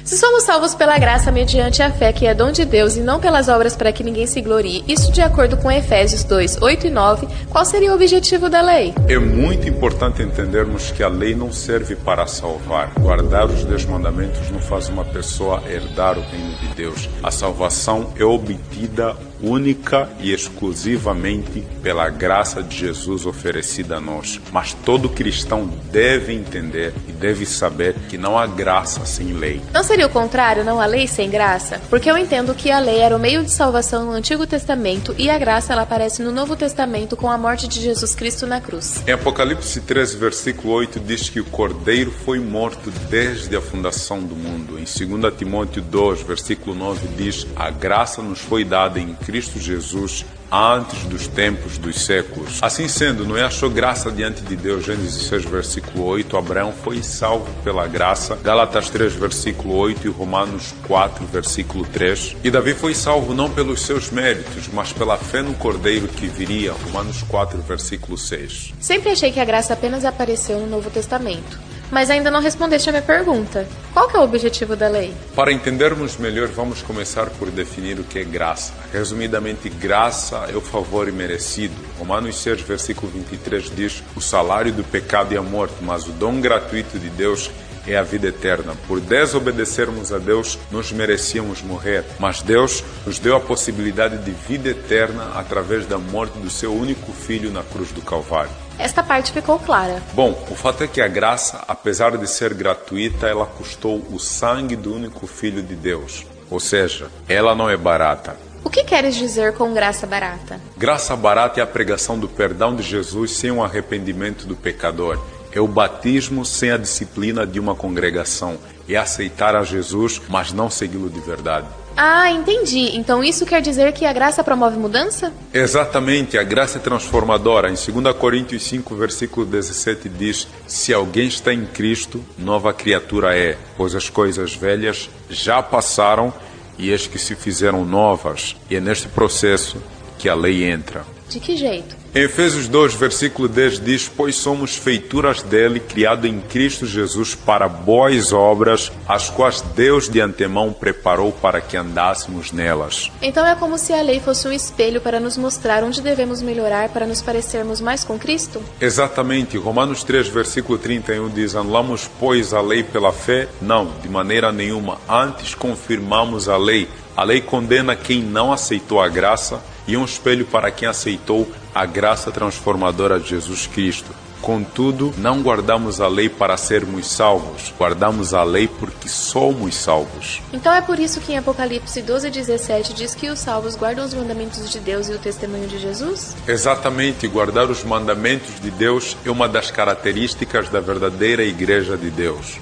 Se somos salvos pela graça mediante a fé, que é dom de Deus, e não pelas obras para que ninguém se glorie, isso de acordo com Efésios 2, 8 e 9, qual seria o objetivo da lei? É muito importante entendermos que a lei não serve para salvar. Guardar os 10 mandamentos não faz uma pessoa herdar o reino de Deus. A salvação é obtida única e exclusivamente pela graça de Jesus oferecida a nós. Mas todo cristão deve entender e deve saber que não há graça sem lei. Não seria o contrário, não há lei sem graça? Porque eu entendo que a lei era o meio de salvação no Antigo Testamento e a graça ela aparece no Novo Testamento com a morte de Jesus Cristo na cruz. Em Apocalipse 13, versículo 8, diz que o Cordeiro foi morto desde a fundação do mundo. Em 2 Timóteo 2, versículo 9, diz: a graça nos foi dada em Cristo Jesus antes dos tempos dos séculos. Assim sendo, Noé achou graça diante de Deus. Gênesis 6, versículo 8. Abraão foi salvo pela graça. Gálatas 3, versículo 8 e Romanos 4, versículo 3. E Davi foi salvo não pelos seus méritos, mas pela fé no Cordeiro que viria. Romanos 4, versículo 6. Sempre achei que a graça apenas apareceu no Novo Testamento. Mas ainda não respondeste a minha pergunta. Qual que é o objetivo da lei? Para entendermos melhor, vamos começar por definir o que é graça. Resumidamente, graça é o favor imerecido. Romanos 6, versículo 23 diz: o salário do pecado é a morte, mas o dom gratuito de Deus é a vida eterna. Por desobedecermos a Deus, nós merecíamos morrer, mas Deus nos deu a possibilidade de vida eterna através da morte do seu único filho na cruz do Calvário. Esta parte ficou clara. Bom, o fato é que a graça, apesar de ser gratuita, ela custou o sangue do único Filho de Deus. Ou seja, ela não é barata. O que queres dizer com graça barata? Graça barata é a pregação do perdão de Jesus sem o arrependimento do pecador. É o batismo sem a disciplina de uma congregação. É aceitar a Jesus, mas não segui-lo de verdade. Ah, entendi. Então isso quer dizer que a graça promove mudança? Exatamente, a graça é transformadora. Em 2 Coríntios 5, versículo 17 diz: se alguém está em Cristo, nova criatura é, pois as coisas velhas já passaram e eis que se fizeram novas. E é neste processo que a lei entra. De que jeito? Em Efésios 2, versículo 10 diz: pois somos feituras dele, criado em Cristo Jesus para boas obras, as quais Deus de antemão preparou para que andássemos nelas. Então é como se a lei fosse um espelho para nos mostrar onde devemos melhorar para nos parecermos mais com Cristo? Exatamente. Romanos 3, versículo 31 diz: anulamos, pois, a lei pela fé? Não, de maneira nenhuma. Antes confirmamos a lei. A lei condena quem não aceitou a graça e é um espelho para quem aceitou a graça transformadora de Jesus Cristo. Contudo, não guardamos a lei para sermos salvos, guardamos a lei porque somos salvos. Então é por isso que em Apocalipse 12:17 diz que os salvos guardam os mandamentos de Deus e o testemunho de Jesus? Exatamente, guardar os mandamentos de Deus é uma das características da verdadeira Igreja de Deus.